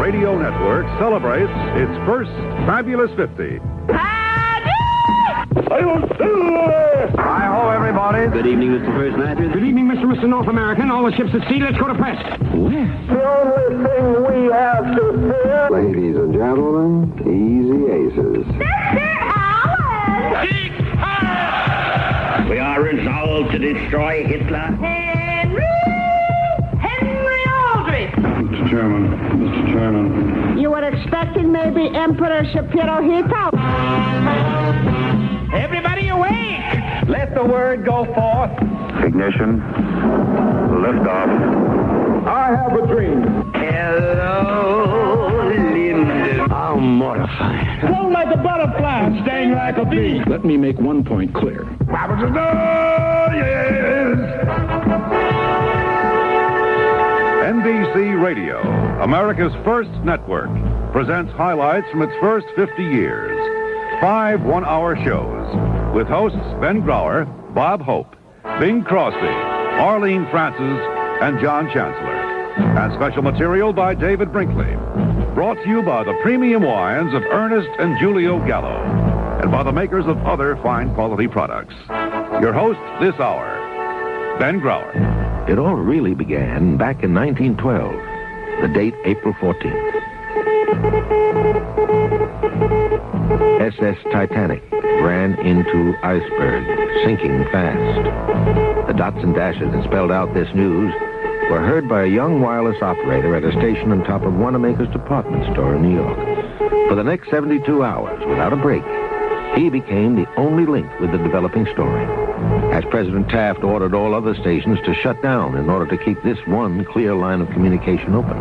Radio Network celebrates its first fabulous 50. Hi-ho, everybody. Good evening, Mr. First Master. Good evening, Mr. and Mr. North American. All the ships at sea, let's go to press. Where? The only thing we have to fear... Ladies and gentlemen, easy aces. We are resolved to destroy Hitler. Henry Aldrich. Mr. Chairman. You were expecting maybe Emperor Shapiro-Hito. Everybody awake! Let the word go forth. Ignition. Liftoff. I have a dream. Hello, Linda. How mortifying. Flow like a butterfly, sting like a bee. Let me make one point clear. NBC Radio, America's first network, presents highlights from its first 50 years. 5 one-hour shows with hosts Ben Grauer, Bob Hope, Bing Crosby, Arlene Francis, and John Chancellor. And special material by David Brinkley. Brought to you by the premium wines of Ernest and Julio Gallo, and by the makers of other fine quality products. Your host this hour, Ben Grauer. It all really began back in 1912, the date April 14th. SS Titanic ran into iceberg, sinking fast. The dots and dashes that spelled out this news were heard by a young wireless operator at a station on top of Wanamaker's department store in New York. For the next 72 hours, without a break, he became the only link with the developing story, as President Taft ordered all other stations to shut down in order to keep this one clear line of communication open.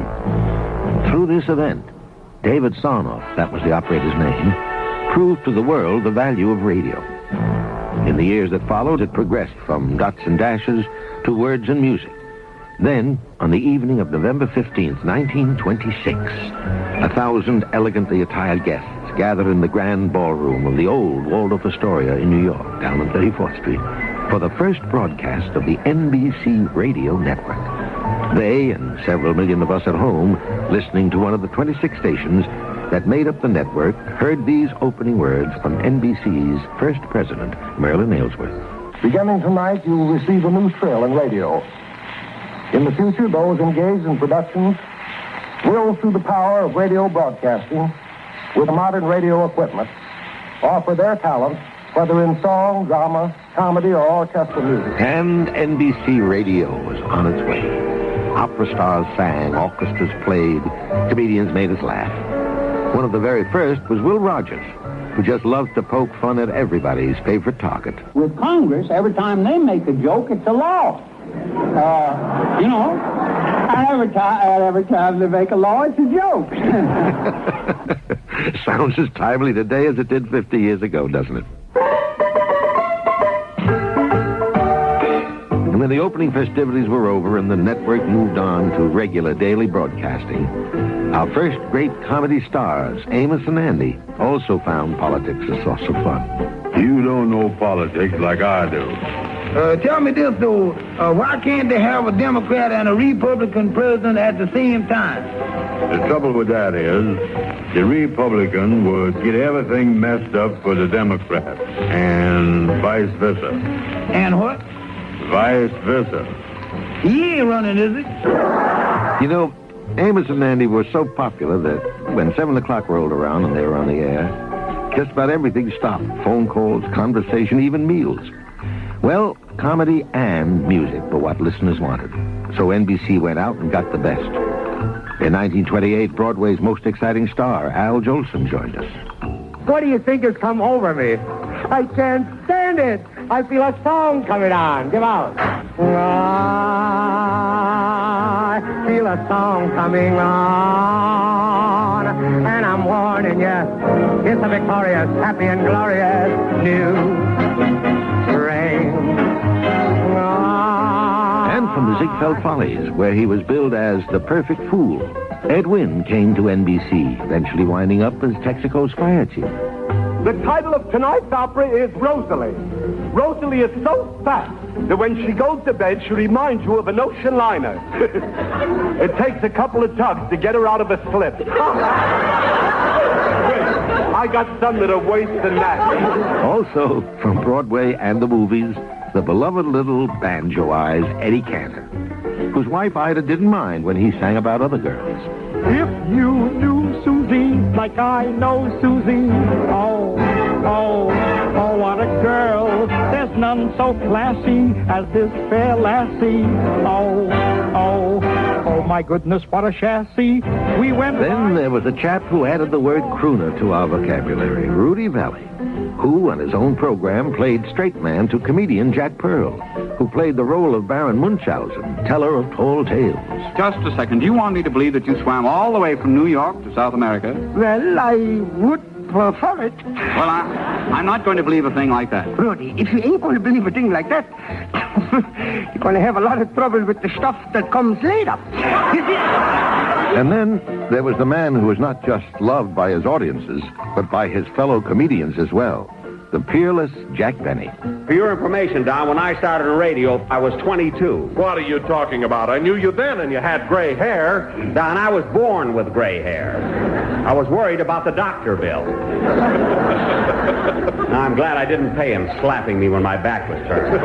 Through this event, David Sarnoff, that was the operator's name, proved to the world the value of radio. In the years that followed, it progressed from dots and dashes to words and music. Then, on the evening of November 15th, 1926, 1,000 elegantly attired guests gathered in the grand ballroom of the old Waldorf Astoria in New York, down on 34th Street, for the first broadcast of the NBC radio network. They, and several million of us at home, listening to one of the 26 stations that made up the network, heard these opening words from NBC's first president, Merlin Aylesworth. Beginning tonight, you will receive a new thrill in radio. In the future, those engaged in productions will, through the power of radio broadcasting, with modern radio equipment, offer their talent, whether in song, drama, comedy, or orchestral music. And NBC radio was on its way. Opera stars sang, orchestras played, comedians made us laugh. One of the very first was Will Rogers, who just loved to poke fun at everybody's favorite target. With Congress, every time they make a joke, it's a law. And every time they make a law, it's a joke. Sounds as timely today as it did 50 years ago, doesn't it? And when the opening festivities were over and the network moved on to regular daily broadcasting, our first great comedy stars, Amos and Andy, also found politics a source of fun. You don't know politics like I do. Tell me this, though. Why can't they have a Democrat and a Republican president at the same time? The trouble with that is, the Republican would get everything messed up for the Democrat, and vice versa. And what? Vice versa. He ain't running, is it? You know, Amos and Andy were so popular that when 7 o'clock rolled around and they were on the air, just about everything stopped. Phone calls, conversation, even meals. Well, comedy and music were what listeners wanted. So NBC went out and got the best. In 1928, Broadway's most exciting star, Al Jolson, joined us. What do you think has come over me? I can't stand it. I feel a song coming on. Give out. I feel a song coming on. And I'm warning you, it's a victorious, happy and glorious new spring. And from the Ziegfeld Follies, where he was billed as the perfect fool, Ed Wynn came to NBC, eventually winding up as Texaco's fire chief. The title of tonight's opera is Rosalie. Rosalie is so fat that when she goes to bed, she reminds you of an ocean liner. It takes a couple of tugs to get her out of a slip. I got some that are worse than that. Also, from Broadway and the movies, the beloved little banjo-eyes Eddie Cantor, whose wife Ida didn't mind when he sang about other girls. If you knew Susie like I know Susie, oh, what a girl. There's none so classy as this fair lassie. Oh, my goodness, what a chassis. We went... Then there was a chap who added the word crooner to our vocabulary, Rudy Valley, who, on his own program, played straight man to comedian Jack Pearl, who played the role of Baron Munchausen, teller of tall tales. Just a second. Do you want me to believe that you swam all the way from New York to South America? Well, I would prefer it. Well, I'm not going to believe a thing like that. Rudy, if you ain't going to believe a thing like that, you're going to have a lot of trouble with the stuff that comes later. And then there was the man who was not just loved by his audiences, but by his fellow comedians as well. The peerless Jack Benny. For your information, Don, when I started in radio, I was 22. What are you talking about? I knew you then, and you had gray hair. Don, I was born with gray hair. I was worried about the doctor bill. Now, I'm glad I didn't pay him slapping me when my back was turned.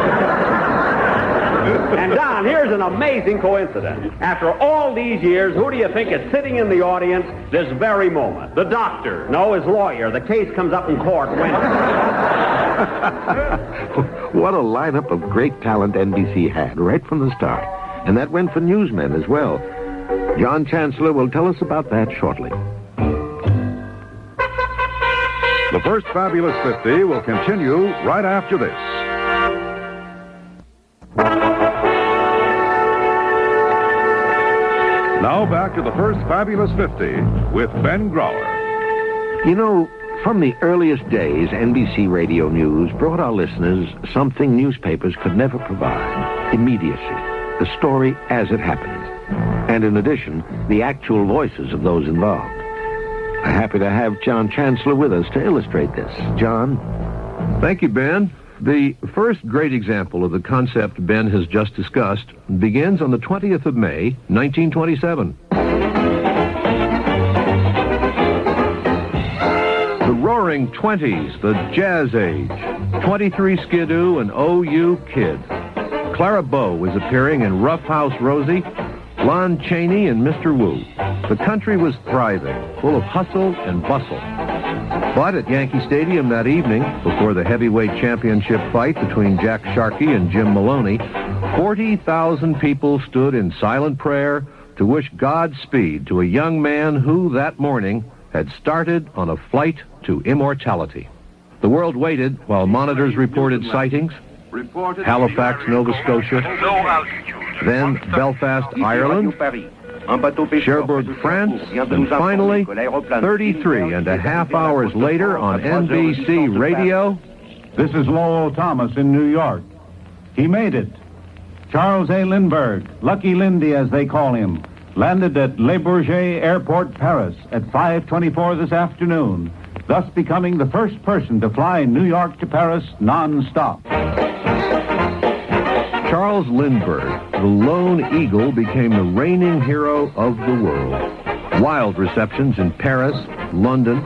And Don, here's an amazing coincidence. After all these years, who do you think is sitting in the audience this very moment? The doctor. No, his lawyer. The case comes up in court Wednesday. What a lineup of great talent NBC had right from the start. And that went for newsmen as well. John Chancellor will tell us about that shortly. The First Fabulous 50 will continue right after this. Now back to the First Fabulous 50 with Ben Grauer. You know, from the earliest days, NBC Radio News brought our listeners something newspapers could never provide: immediacy, the story as it happened. And in addition, the actual voices of those involved. I'm happy to have John Chancellor with us to illustrate this. John? Thank you, Ben. The first great example of the concept Ben has just discussed begins on the 20th of May, 1927. The Roaring Twenties, the Jazz Age, 23 Skidoo and OU Kid. Clara Bow was appearing in Rough House Rosie, Lon Chaney and Mr. Wu. The country was thriving, full of hustle and bustle. But at Yankee Stadium that evening, before the heavyweight championship fight between Jack Sharkey and Jim Maloney, 40,000 people stood in silent prayer to wish Godspeed to a young man who, that morning, had started on a flight to immortality. The world waited while monitors reported sightings. Halifax, Nova Scotia, then Belfast, Ireland, Cherbourg, France, and finally, 33 and a half hours later on NBC Radio. This is Lowell Thomas in New York. He made it. Charles A. Lindbergh, Lucky Lindy as they call him, landed at Le Bourget Airport, Paris at 5:24 this afternoon, thus becoming the first person to fly New York to Paris non-stop. Charles Lindbergh, the lone eagle, became the reigning hero of the world. Wild receptions in Paris, London,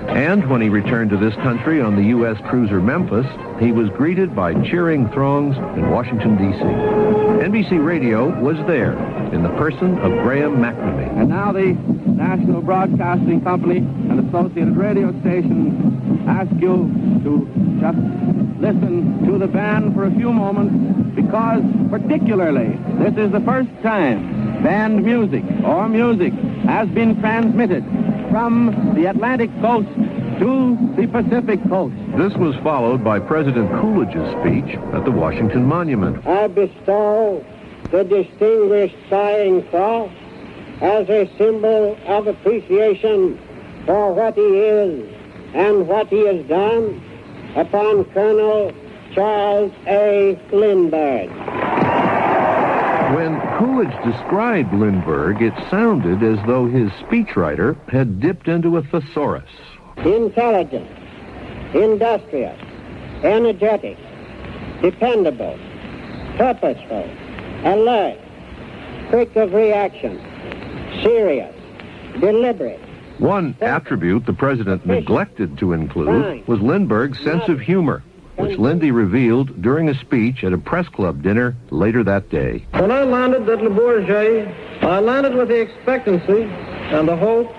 and when he returned to this country on the U.S. cruiser Memphis, he was greeted by cheering throngs in Washington, D.C. NBC Radio was there in the person of Graham McNamee. And now the National Broadcasting Company and associated radio stations ask you to just listen to the band for a few moments, because particularly this is the first time band music or music has been transmitted from the Atlantic coast to the Pacific coast. This was followed by President Coolidge's speech at the Washington Monument. I bestow the Distinguished Flying Cross as a symbol of appreciation for what he is and what he has done upon Colonel Charles A. Lindbergh. When Coolidge described Lindbergh, it sounded as though his speechwriter had dipped into a thesaurus. Intelligent, industrious, energetic, dependable, purposeful, alert, quick of reaction, serious, deliberate. One attribute the president neglected to include was Lindbergh's sense of humor, which Lindy revealed during a speech at a press club dinner later that day. When I landed at Le Bourget, I landed with the expectancy and the hope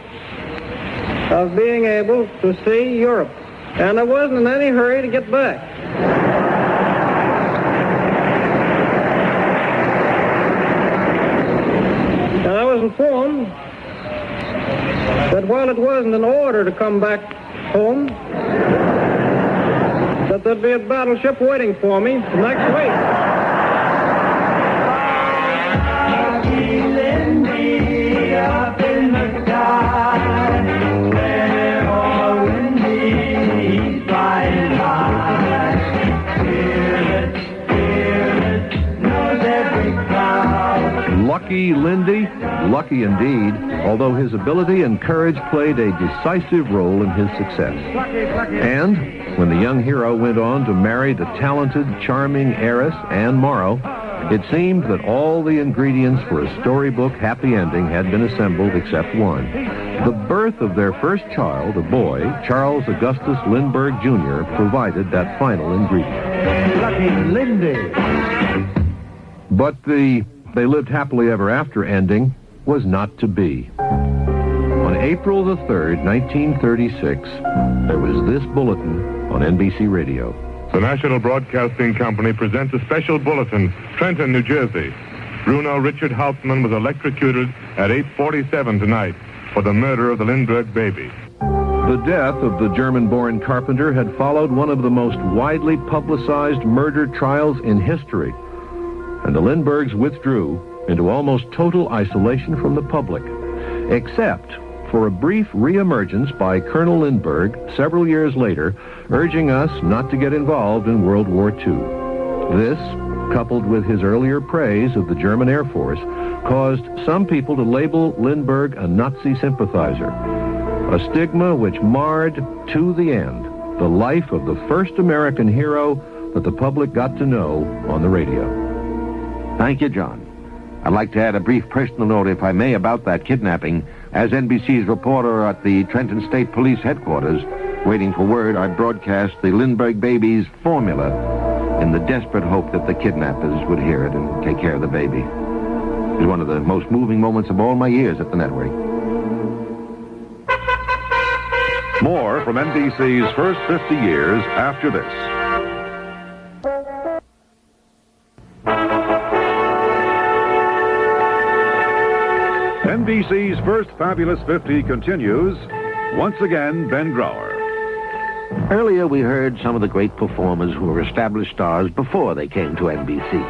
of being able to see Europe. And I wasn't in any hurry to get back. And I was informed that while it wasn't in order to come back home, that there'd be a battleship waiting for me next week. Up in the sky, where all windy flying high. Spirit knows every cloud. Lucky Lindy, lucky indeed, although his ability and courage played a decisive role in his success. And when the young hero went on to marry the talented, charming heiress, Anne Morrow, it seemed that all the ingredients for a storybook happy ending had been assembled except one. The birth of their first child, a boy, Charles Augustus Lindbergh, Jr., provided that final ingredient. Lucky Lindy. But the "they lived happily ever after" ending was not to be. On April the 3rd, 1936, there was this bulletin on NBC Radio. The National Broadcasting Company presents a special bulletin, Trenton, New Jersey. Bruno Richard Hauptmann was electrocuted at 8:47 tonight for the murder of the Lindbergh baby. The death of the German-born carpenter had followed one of the most widely publicized murder trials in history, and the Lindberghs withdrew into almost total isolation from the public, except for a brief reemergence by Colonel Lindbergh several years later, urging us not to get involved in World War II. This, coupled with his earlier praise of the German Air Force, caused some people to label Lindbergh a Nazi sympathizer, a stigma which marred, to the end, the life of the first American hero that the public got to know on the radio. Thank you, John. I'd like to add a brief personal note, if I may, about that kidnapping. As NBC's reporter at the Trenton State Police Headquarters, waiting for word, I broadcast the Lindbergh baby's formula in the desperate hope that the kidnappers would hear it and take care of the baby. It was one of the most moving moments of all my years at the network. More from NBC's first 50 years after this. NBC's First Fabulous 50 continues. Once again, Ben Grauer. Earlier, we heard some of the great performers who were established stars before they came to NBC.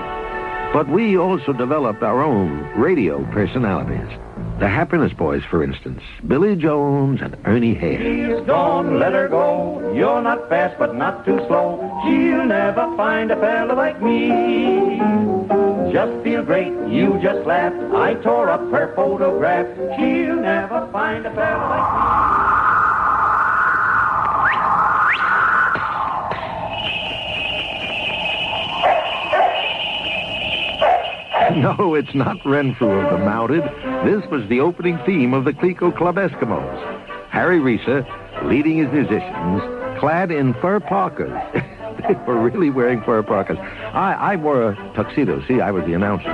But we also developed our own radio personalities. The Happiness Boys, for instance, Billy Jones and Ernie Hale. Please don't let her go. You're not fast, but not too slow. She'll never find a fella like me. Just feel great, you just laughed. I tore up her photograph. She'll never find a fella like me. No, it's not Renfrew of the Mounted. This was the opening theme of the Clico Club Eskimos. Harry Reeser leading his musicians, clad in fur parkas. They were really wearing fur parkas. I wore a tuxedo. See, I was the announcer.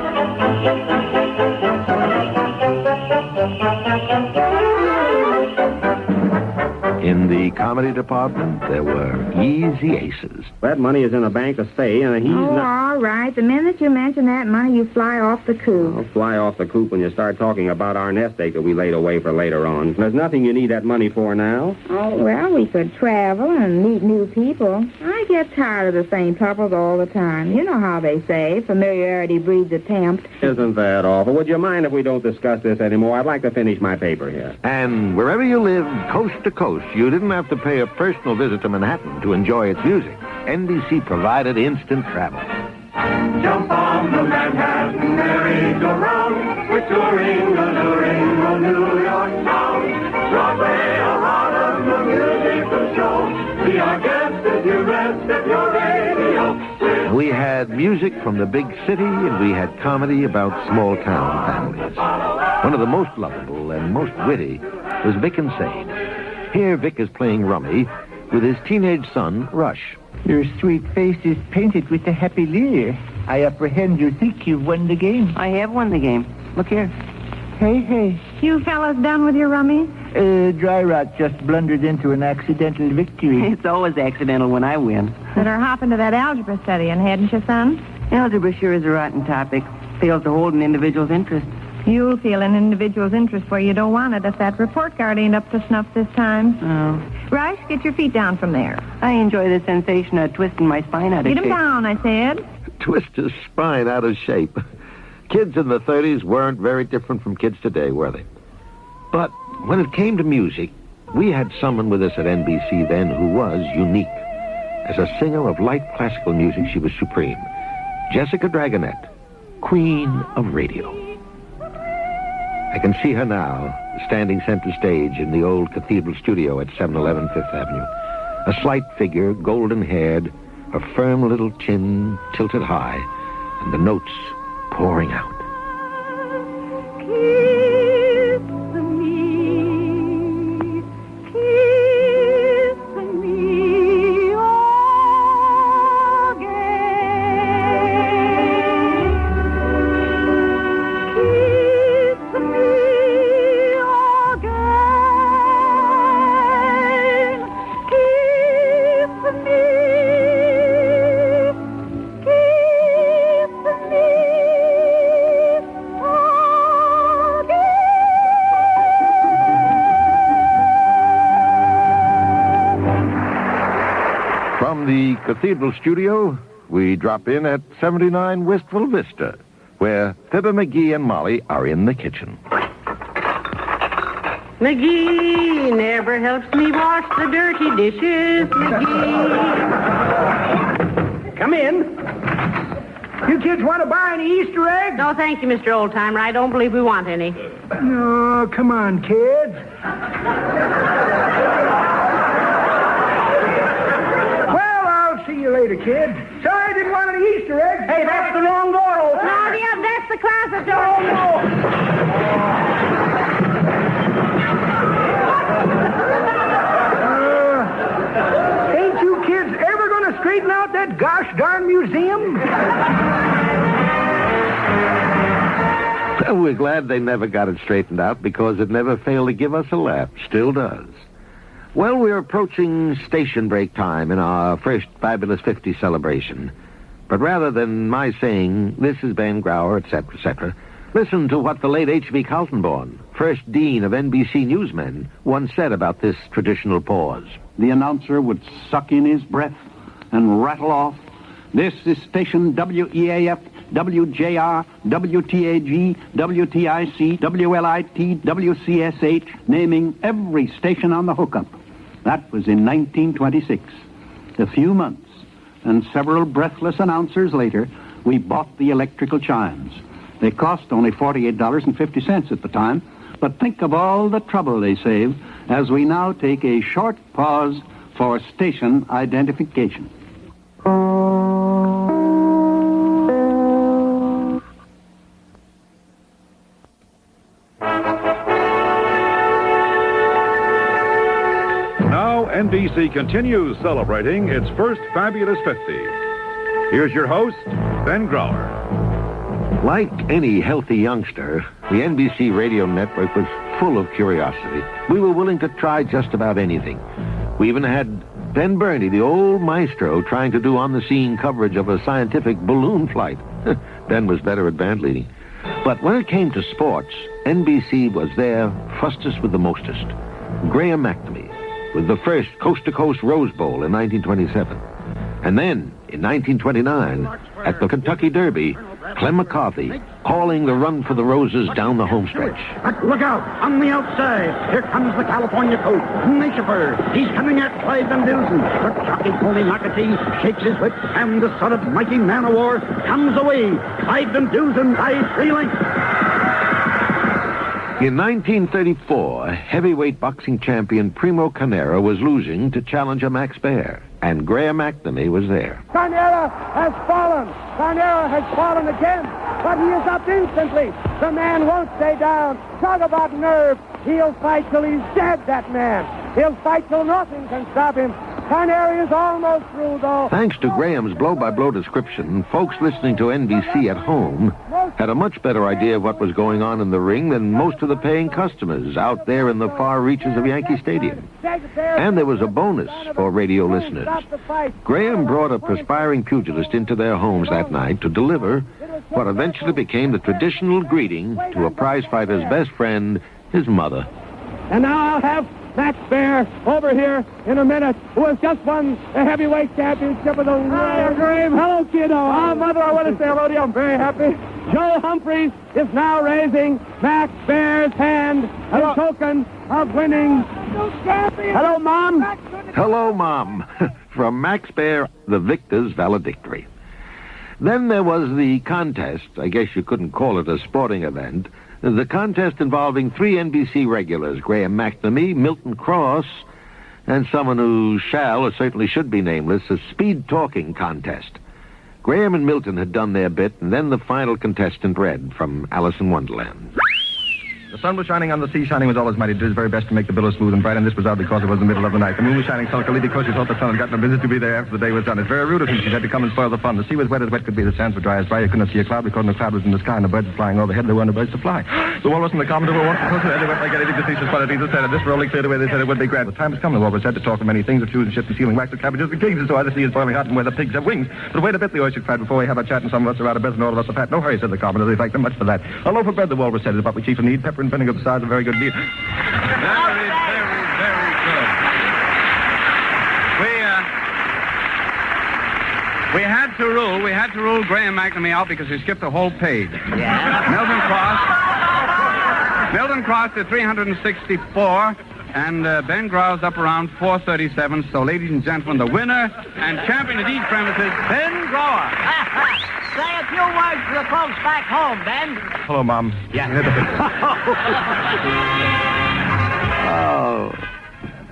In the comedy department, there were easy aces. That money is in a bank to stay, and he's not... all right. The minute you mention that money, you fly off the coop. I'll fly off the coop when you start talking about our nest egg that we laid away for later on. There's nothing you need that money for now. Oh, well, we could travel and meet new people. I get tired of the same couples all the time. You know how they say, familiarity breeds contempt. Isn't that awful? Would you mind if we don't discuss this anymore? I'd like to finish my paper here. And wherever you lived, coast to coast, you didn't have to pay a personal visit to Manhattan to enjoy its music. NBC provided instant travel. Jump on the Manhattan merry-go-round. We're touring, alluring, the New York sound. Broadway, a heart of the musical show. Be our guest as you rest at your radio. We had music from the big city, and we had comedy about small-town families. One of the most lovable and most witty was Vic and Sade. Here, Vic is playing rummy with his teenage son, Rush. Your sweet face is painted with a happy leer. I apprehend you think you've won the game. I have won the game. Look here. Hey. You fellas done with your rummy? Dry Rot just blundered into an accidental victory. It's always accidental when I win. Better hop into that algebra studying, hadn't you, son? Algebra sure is a rotten topic. Fails to hold an individual's interest. You'll feel an individual's interest where you don't want it if that report card ain't up to snuff this time. Oh. Rush, get your feet down from there. I enjoy the sensation of twisting my spine out of shape. Get 'em down, I said. Twist his spine out of shape. Kids in the 30s weren't very different from kids today, were they? But when it came to music, we had someone with us at NBC then who was unique. As a singer of light classical music, she was supreme. Jessica Dragonette, Queen of Radio. I can see her now, standing center stage in the old cathedral studio at 711 Fifth Avenue. A slight figure, golden-haired, her firm little chin tilted high, and the notes pouring out. From the cathedral studio, we drop in at 79 Wistful Vista, where Fibber McGee and Molly are in the kitchen. McGee never helps me wash the dirty dishes, McGee. Come in. You kids want to buy any Easter eggs? No, thank you, Mr. Oldtimer. I don't believe we want any. No, come on, kids. See you later, kid. Sorry I didn't want any Easter eggs. Hey, that's the wrong door, old No, yeah, that's the closet door. Ain't you kids ever going to straighten out that gosh darn museum? Well, we're glad they never got it straightened out because it never failed to give us a laugh. Still does. Well, we're approaching station break time in our first Fabulous 50 celebration. But rather than my saying, this is Ben Grauer, etc., listen to what the late H.V. Kaltenborn, first dean of NBC Newsmen, once said about this traditional pause. The announcer would suck in his breath and rattle off, "This is station WEAF, WJR, WTAG, WTIC, WLIT, WCSH, naming every station on the hookup." That was in 1926. A few months and several breathless announcers later, we bought the electrical chimes. They cost only $48.50 at the time, but think of all the trouble they save as we now take a short pause for station identification. NBC continues celebrating its first Fabulous 50. Here's your host, Ben Grauer. Like any healthy youngster, the NBC radio network was full of curiosity. We were willing to try just about anything. We even had Ben Burney, the old maestro, trying to do on-the-scene coverage of a scientific balloon flight. Ben was better at band leading. But when it came to sports, NBC was there, fustest with the mostest. Graham McNamee, with the first coast-to-coast Rose Bowl in 1927. And then, in 1929, at the Kentucky Derby, Clem McCarthy calling the run for the Roses down the home stretch. Look out! On the outside, here comes the California colt, Nature. He's coming at Clyde Van Dusen. But jockey Tony McAtee shakes his whip, and the son of mighty Man of War comes away. Clyde Van Dusen by 3 lengths. In 1934, heavyweight boxing champion Primo Carnera was losing to challenger Max Baer, and Graham McNamee was there. Carnera has fallen. Carnera has fallen again, but he is up instantly. The man won't stay down. Talk about nerve. He'll fight till he's dead, that man. He'll fight till nothing can stop him. Carnera is almost through, though. Thanks to Graham's blow-by-blow description, folks listening to NBC at home had a much better idea of what was going on in the ring than most of the paying customers out there in the far reaches of Yankee Stadium. And there was a bonus for radio listeners. Graham brought a perspiring pugilist into their homes that night to deliver what eventually became the traditional greeting to a prize fighter's best friend, his mother. And now I'll have Max Baer over here in a minute, who has just won the heavyweight championship of the world. Hello, kiddo. Mother, I want to say hello to you. I'm very happy. Joe Humphreys is now raising Max Baer's hand, a token of winning. Hello, Mom. Hello, Mom. From Max Baer, the victor's valedictory. Then there was the contest. I guess you couldn't call it a sporting event. The contest involving 3 NBC regulars, Graham McNamee, Milton Cross, and someone who shall or certainly should be nameless, a speed talking contest. Graham and Milton had done their bit, and then the final contestant read from Alice in Wonderland. The sun was shining on the sea, shining was always mighty. Did his very best to make the billows smooth and bright, and this was out because it was the middle of the night. The moon was shining sulkily because she thought the sun had got no business to be there after the day was done. It's very rude of him. She had to come and spoil the fun. The sea was wet as wet could be. The sands were dry as dry. You couldn't see a cloud because no cloud was in the sky, and the birds were flying overhead. There were no birds to fly. The walrus and the commodore were walking closer. They went like anything facetious qualities that said, and this were only cleared away. They said it would be grand. The time has come, the walrus said, to talk of many things, of shoes and ships and sealing wax, of cabbages and kings, and so the sea is boiling hot and where the pigs have wings. But wait a bit, the oyster cried, before we have a chat, and some of us are out of bed and all of us are fat. No hurry, said the commodore. They thanked them much for that. A loaf of bread, the walrus said, is what we chiefly need. Pepper and vinegar besides a very good deal. Very, very good. We had to rule Graham McNamee out because he skipped a whole page. Yeah. Milton Cross did 364, and Ben Grauer's up around 437. So, ladies and gentlemen, the winner and champion of these premises, Ben Grauer. Say a few words to the folks back home, Ben. Hello, Mom. Yeah. Oh.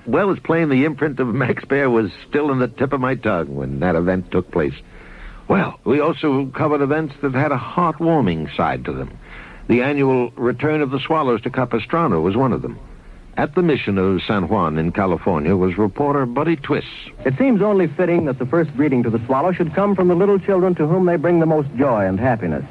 Well, it's plain the imprint of Max Baer was still in the tip of my tongue when that event took place. Well, we also covered events that had a heartwarming side to them. The annual return of the swallows to Capistrano was one of them. At the mission of San Juan in California was reporter Buddy Twiss. It seems only fitting that the first greeting to the swallow should come from the little children to whom they bring the most joy and happiness.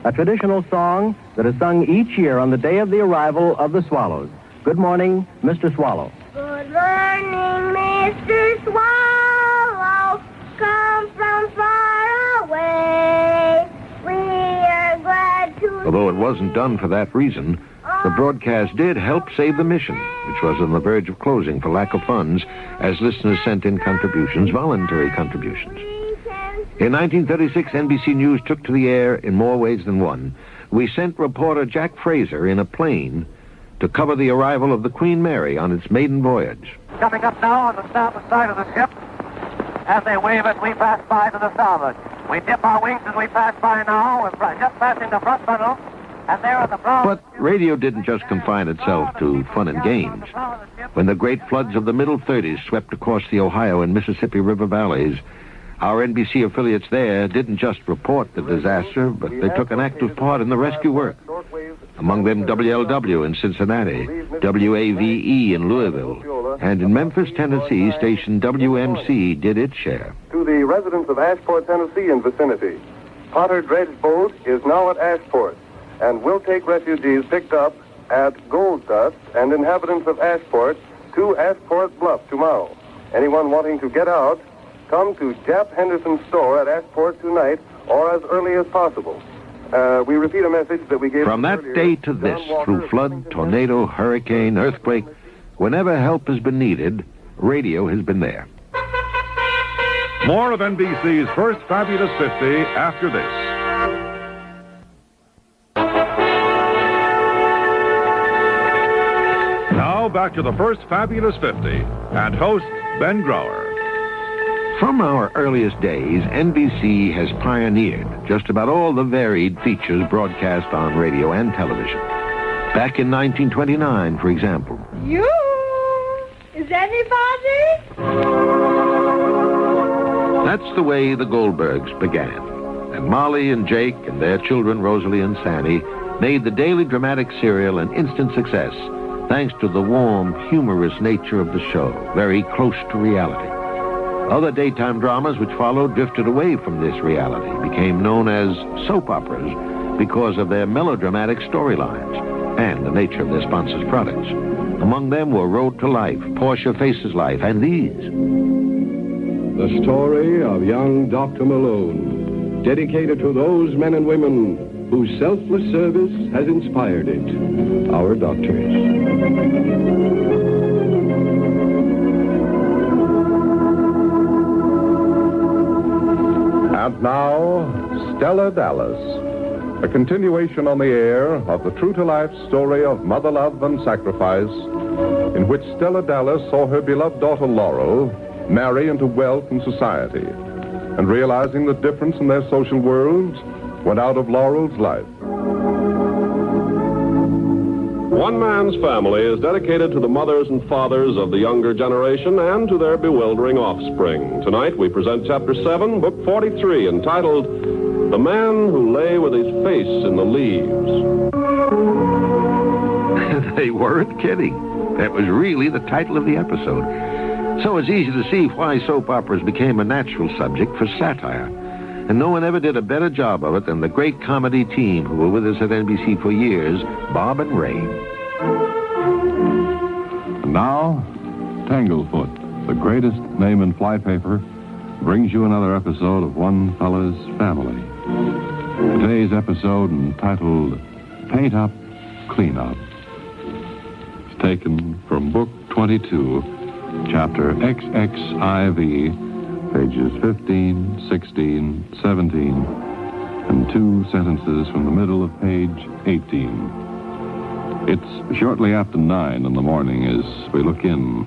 A traditional song that is sung each year on the day of the arrival of the swallows. Good morning, Mr. Swallow. Good morning, Mr. Swallow. Come from far away. We are glad to... Although it wasn't done for that reason, the broadcast did help save the mission, which was on the verge of closing for lack of funds, as listeners sent in contributions, voluntary contributions. In 1936, NBC News took to the air in more ways than one. We sent reporter Jack Fraser in a plane to cover the arrival of the Queen Mary on its maiden voyage. Coming up now on the starboard side of the ship. As they wave it, we pass by to the starboard. We dip our wings as we pass by now. We're just passing the front funnel. And there are the brown... But radio didn't just confine itself to fun and games. When the great floods of the middle 30s swept across the Ohio and Mississippi River valleys, our NBC affiliates there didn't just report the disaster, but they took an active part in the rescue work. Among them, WLW in Cincinnati, WAVE in Louisville, and in Memphis, Tennessee, station WMC did its share. To the residents of Ashport, Tennessee and vicinity, Potter Dredge Boat is now at Ashport and will take refugees picked up at Gold Dust and inhabitants of Ashport to Ashport Bluff tomorrow. Anyone wanting to get out, come to Jap Henderson's store at Ashport tonight or as early as possible. We repeat a message that we gave... From that day to this, through flood, tornado, hurricane, earthquake, whenever help has been needed, radio has been there. More of NBC's First Fabulous 50 after this. Now back to the First Fabulous 50 and host Ben Grauer. From our earliest days, NBC has pioneered just about all the varied features broadcast on radio and television. Back in 1929, for example. You? Is anybody? That's the way the Goldbergs began. And Molly and Jake and their children, Rosalie and Sandy, made the daily dramatic serial an instant success, thanks to the warm, humorous nature of the show, very close to reality. Other daytime dramas which followed drifted away from this reality, became known as soap operas because of their melodramatic storylines and the nature of their sponsors' products. Among them were Road to Life, Portia Faces Life, and these. The story of young Dr. Malone, dedicated to those men and women whose selfless service has inspired it, our doctors. And now, Stella Dallas, a continuation on the air of the true-to-life story of mother love and sacrifice, in which Stella Dallas saw her beloved daughter Laurel marry into wealth and society, and realizing the difference in their social worlds, went out of Laurel's life. One man's family is dedicated to the mothers and fathers of the younger generation and to their bewildering offspring. Tonight we present Chapter 7, Book 43, entitled The Man Who Lay With His Face in the Leaves. They weren't kidding. That was really the title of the episode. So it's easy to see why soap operas became a natural subject for satire. And no one ever did a better job of it than the great comedy team who were with us at NBC for years, Bob and Ray. And now, Tanglefoot, the greatest name in flypaper, brings you another episode of One Fella's Family. Today's episode, entitled Paint Up, Clean Up, is taken from Book 22, Chapter XXIV, pages 15, 16, 17, and 2 sentences from the middle of page 18. It's shortly after 9 in the morning as we look in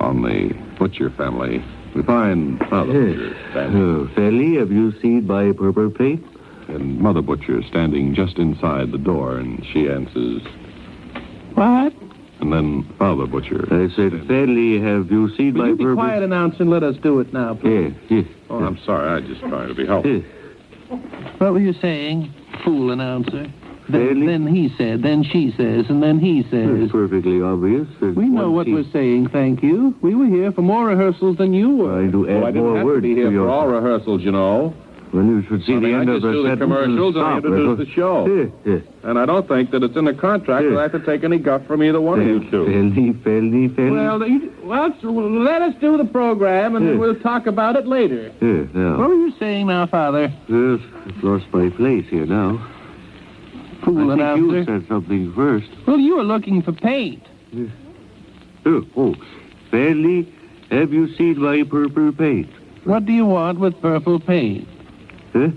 on the Butcher family. We find Father Butcher standing. Felly, have you seen my purple paint? And Mother Butcher standing just inside the door, and she answers, What? And then Father Butcher. I said, Felly, have you seen my Will you be purple... quiet, announcer, and let us do it now, please? Yes. Oh, I'm sorry. I'm just trying to be helpful. What were you saying, fool announcer? Then he said, then she says, and then he says. It's perfectly obvious. We know what we're saying, thank you. We were here for more rehearsals than you were. I do add I didn't more have words to be here to your... for all rehearsals, you know. Well, you should see the end of the I just do the commercials and I introduce the show. And I don't think that it's in the contract that I have to take any guff from either one of you two. Felly. Well, let us do the program, and then we'll talk about it later. Now. What were you saying now, Father? Yes, I've lost my place here now. Fool I announcer. think you said something first. Well, you were looking for paint. Felly, have you seen my purple paint? What do you want with purple paint? Huh?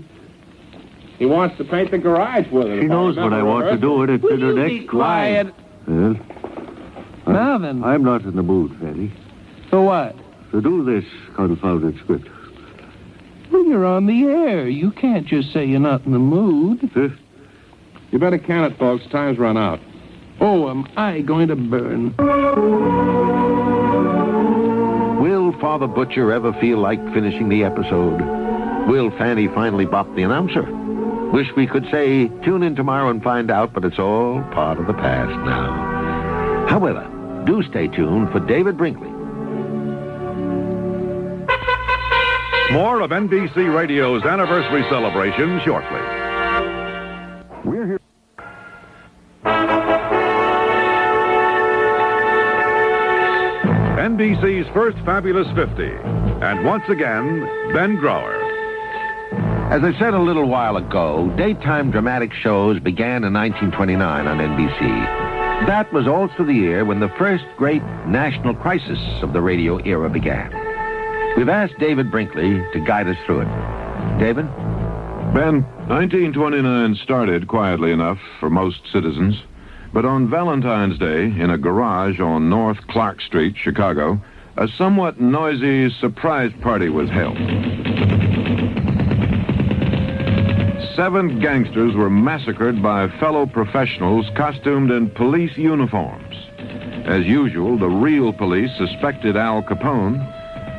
He wants to paint the garage with it. She knows what I want to do, and it's in her next be quiet? Well, Now then. I'm not in the mood, Fanny. For what? To do this confounded script. Well, you're on the air. You can't just say you're not in the mood. You better can it, folks. Time's run out. Oh, am I going to burn? Will Father Butcher ever feel like finishing the episode? Will Fanny finally bop the announcer? Wish we could say, tune in tomorrow and find out, but it's all part of the past now. However, do stay tuned for David Brinkley. More of NBC Radio's anniversary celebration shortly. We're here. NBC's first Fabulous 50. And once again, Ben Grauer. As I said a little while ago, daytime dramatic shows began in 1929 on NBC. That was also the year when the first great national crisis of the radio era began. We've asked David Brinkley to guide us through it. David? Ben, 1929 started quietly enough for most citizens, but on Valentine's Day, in a garage on North Clark Street, Chicago, a somewhat noisy surprise party was held. 7 gangsters were massacred by fellow professionals costumed in police uniforms. As usual, the real police suspected Al Capone,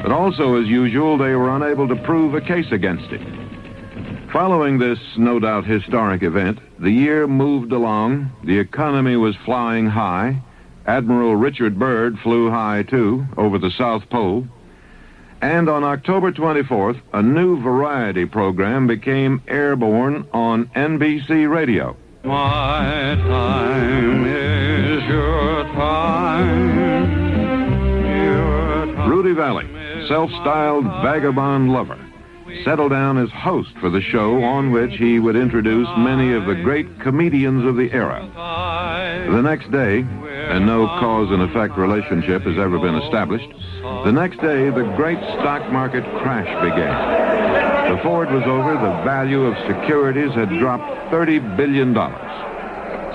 but also as usual, they were unable to prove a case against him. Following this, no doubt, historic event, the year moved along, the economy was flying high, Admiral Richard Byrd flew high, too, over the South Pole, and on October 24th, a new variety program became airborne on NBC radio. My time is your time. Rudy Valley, self-styled vagabond lover, settled down as host for the show on which he would introduce many of the great comedians of the era. The next day, and no cause and effect relationship has ever been established, the next day the great stock market crash began. Before it was over, the value of securities had dropped $30 billion.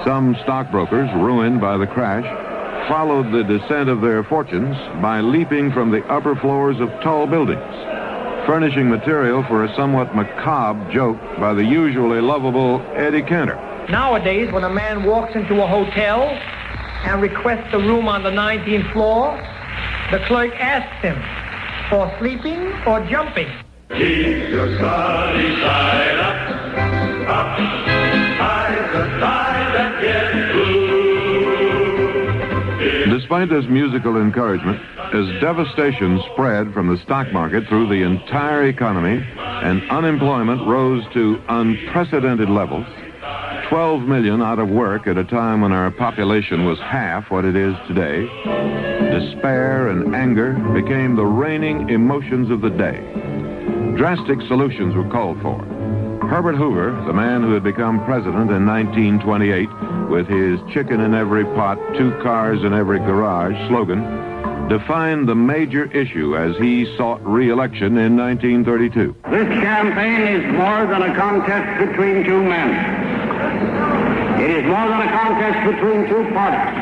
Some stockbrokers, ruined by the crash, followed the descent of their fortunes by leaping from the upper floors of tall buildings, furnishing material for a somewhat macabre joke by the usually lovable Eddie Cantor. Nowadays, when a man walks into a hotel and requests a room on the 19th floor, the clerk asks him, for sleeping or jumping? Keep your sunny side up, up, hide the side that gets blue. Despite this musical encouragement, as devastation spread from the stock market through the entire economy and unemployment rose to unprecedented levels, 12 million out of work at a time when our population was half what it is today, despair and anger became the reigning emotions of the day. Drastic solutions were called for. Herbert Hoover, the man who had become president in 1928 with his chicken in every pot, 2 cars in every garage slogan, defined the major issue as he sought re-election in 1932. This campaign is more than a contest between 2 men. It is more than a contest between 2 parties.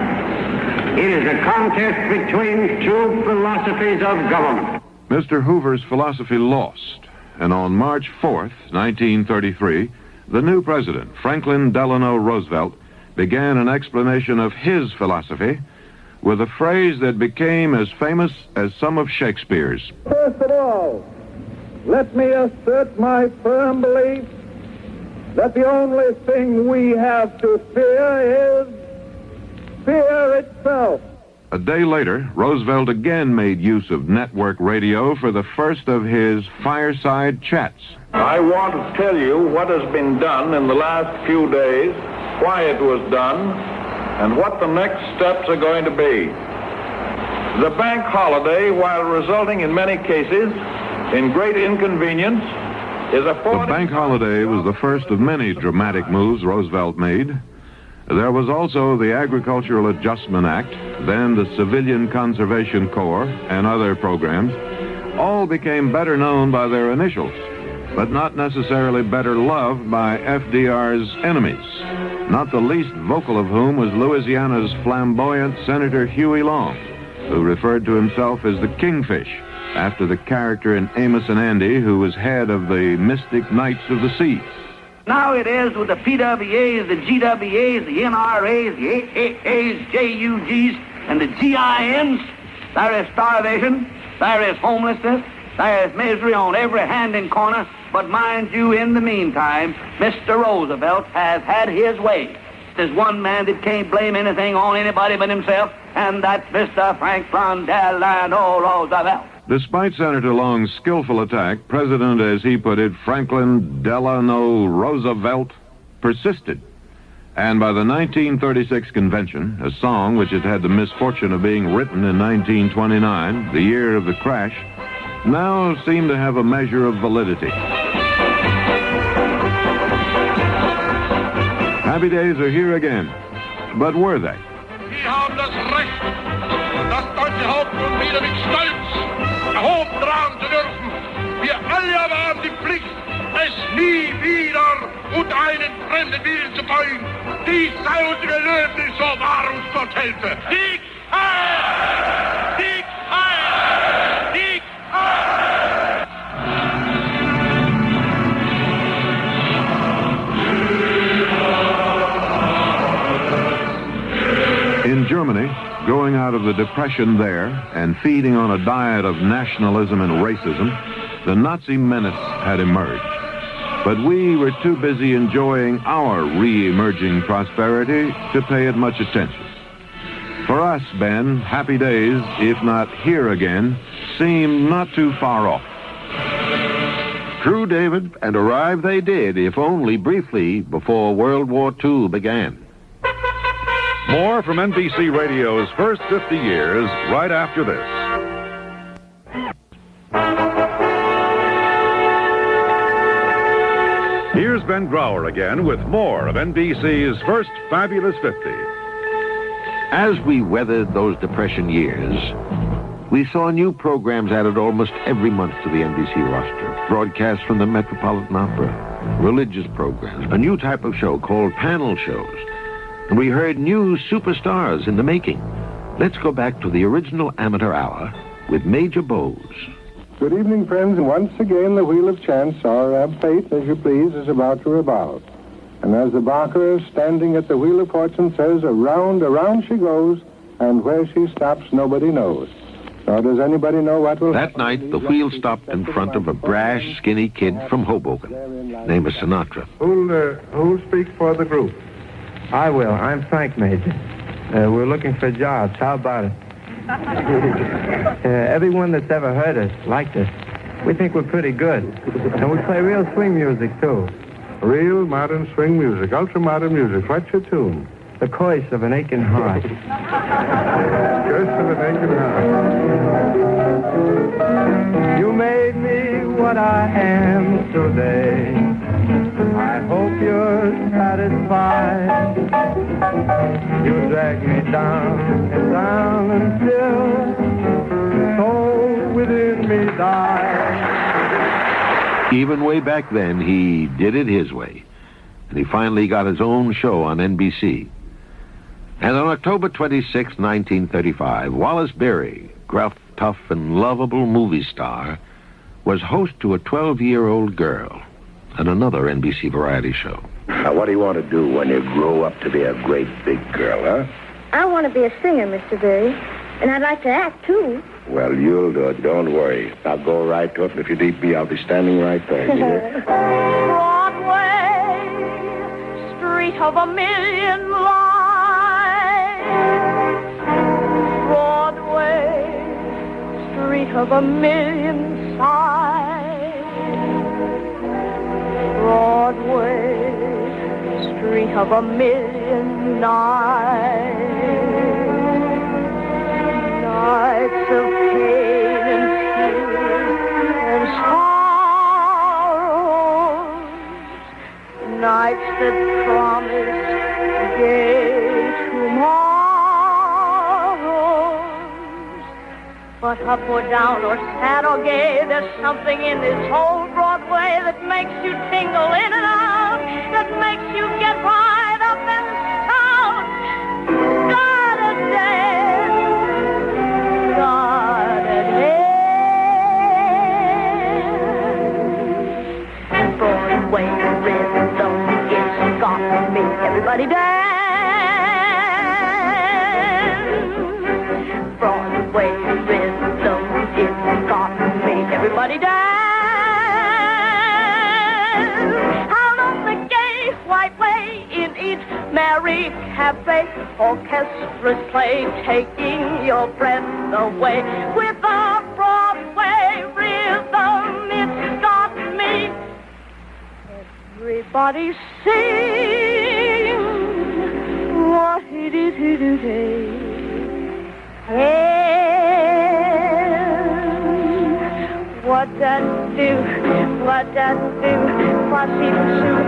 It is a contest between 2 philosophies of government. Mr. Hoover's philosophy lost, and on March 4th, 1933, the new president, Franklin Delano Roosevelt, began an explanation of his philosophy with a phrase that became as famous as some of Shakespeare's. First of all, let me assert my firm belief that the only thing we have to fear is fear itself. A day later, Roosevelt again made use of network radio for the first of his fireside chats. I want to tell you what has been done in the last few days, why it was done, and what the next steps are going to be. The bank holiday, while resulting in many cases in great inconvenience, is affording... The bank holiday was the first of many dramatic moves Roosevelt made. There was also the Agricultural Adjustment Act, then the Civilian Conservation Corps, and other programs. All became better known by their initials, but not necessarily better loved by FDR's enemies, not the least vocal of whom was Louisiana's flamboyant Senator Huey Long, who referred to himself as the Kingfish, after the character in Amos and Andy, who was head of the Mystic Knights of the Seas. Now it is with the PWAs, the GWAs, the NRAs, the AAAs, JUGs, and the GINs. There is starvation, there is homelessness, there is misery on every hand and corner. But mind you, in the meantime, Mr. Roosevelt has had his way. There's one man that can't blame anything on anybody but himself, and that's Mr. Franklin Delano Roosevelt. Despite Senator Long's skillful attack, President, as he put it, Franklin Delano Roosevelt, persisted. And by the 1936 convention, a song which had had the misfortune of being written in 1929, the year of the crash, now seemed to have a measure of validity. Happy days are here again. But were they? Wir haben das Recht, das deutsche Haupt nun wieder mit Stolz erhoben tragen zu dürfen. Wir alle aber haben die Pflicht, es nie wieder unter einen fremden Willen zu beugen. Dies sei unser Gelöbnis, so wahr uns Gott helfe. Sieg heil! Sieg heil! Sieg heil! growing out of the Depression there and feeding on a diet of nationalism and racism, the Nazi menace had emerged. But we were too busy enjoying our re-emerging prosperity to pay it much attention. For us, Ben, happy days, if not here again, seem not too far off. True, David, and arrive they did, if only briefly, before World War II began. More from NBC Radio's first 50 years right after this. Here's Ben Grauer again with more of NBC's first fabulous 50. As we weathered those Depression years, we saw new programs added almost every month to the NBC roster. Broadcasts from the Metropolitan Opera, religious programs, a new type of show called panel shows. And we heard new superstars in the making. Let's go back to the original amateur hour with Major Bowes. Good evening, friends, and once again the wheel of chance, or fate, as you please, is about to revolve. And as the barker standing at the wheel of fortune says, around, around she goes, and where she stops nobody knows. Nor does anybody know what will happen. That night, the wheel stopped in front of a brash, skinny kid from Hoboken, named Sinatra. Who'll speak for the group? I will. I'm Frank, Major. We're looking for jobs. How about it? Everyone that's ever heard us liked us. We think we're pretty good. And we play real swing music, too. Real modern swing music, ultra-modern music. What's your tune? The Curse of an Aching Heart. Curse of an Aching Heart. You made me what I am today. I hope you're satisfied. You drag me down and down until the soul within me dies. Even way back then, he did it his way. And he finally got his own show on NBC. And on October 26, 1935, Wallace Beery, gruff, tough, and lovable movie star, was host to a 12-year-old girl on another NBC variety show. Now, what do you want to do when you grow up to be a great big girl, huh? I want to be a singer, Mr. Berry. And I'd like to act, too. Well, you'll do it. Don't worry. Now, go right to it, and if you need me, I'll be standing right there. You hear? Broadway, street of a million lights. Broadway, street of a million sighs. Broadway, street of a million nights. Nights of pain and fear and sorrow. Nights that promise gay tomorrows. But up or down or sad or gay, there's something in this whole Broadway that makes you tingle in and out, that makes you get right up and shout. Gotta dance, gotta dance. Broadway rhythm, it's got me. Everybody dance. Broadway rhythm, it's got me. Everybody dance. Out on the gay white way in each merry cafe, orchestras play, taking your breath away. With a Broadway rhythm, it's got me. Everybody sing what it is today. And what that do, what that do, bossy pursue,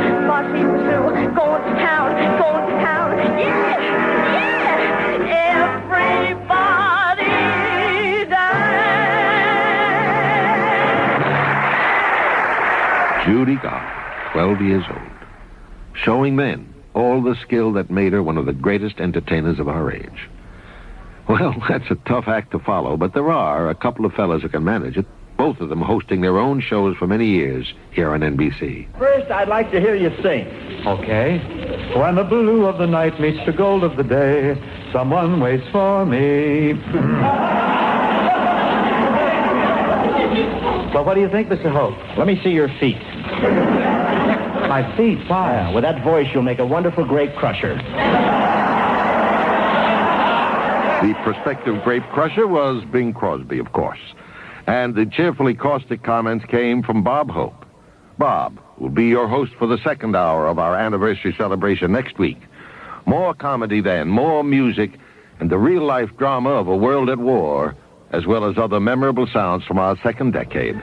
going to town, yeah, everybody dance. Judy Garland, 12 years old, showing then all the skill that made her one of the greatest entertainers of our age. Well, that's a tough act to follow, but there are a couple of fellas who can manage it, both of them hosting their own shows for many years here on NBC. First, I'd like to hear you sing. Okay. When the blue of the night meets the gold of the day, someone waits for me. Well, what do you think, Mr. Hope? Let me see your feet. My feet? Why? Yeah, with that voice, you'll make a wonderful grape crusher. The prospective grape crusher was Bing Crosby, of course. And the cheerfully caustic comments came from Bob Hope. Bob will be your host for the second hour of our anniversary celebration next week. More comedy then, more music, and the real-life drama of a world at war, as well as other memorable sounds from our second decade.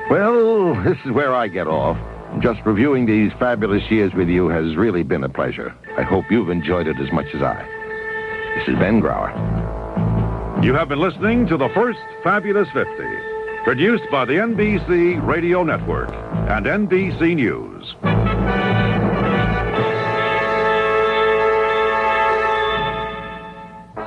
Well, this is where I get off. Just reviewing these fabulous years with you has really been a pleasure. I hope you've enjoyed it as much as I. This is Ben Grauer. You have been listening to the first Fabulous 50, produced by the NBC Radio Network and NBC News.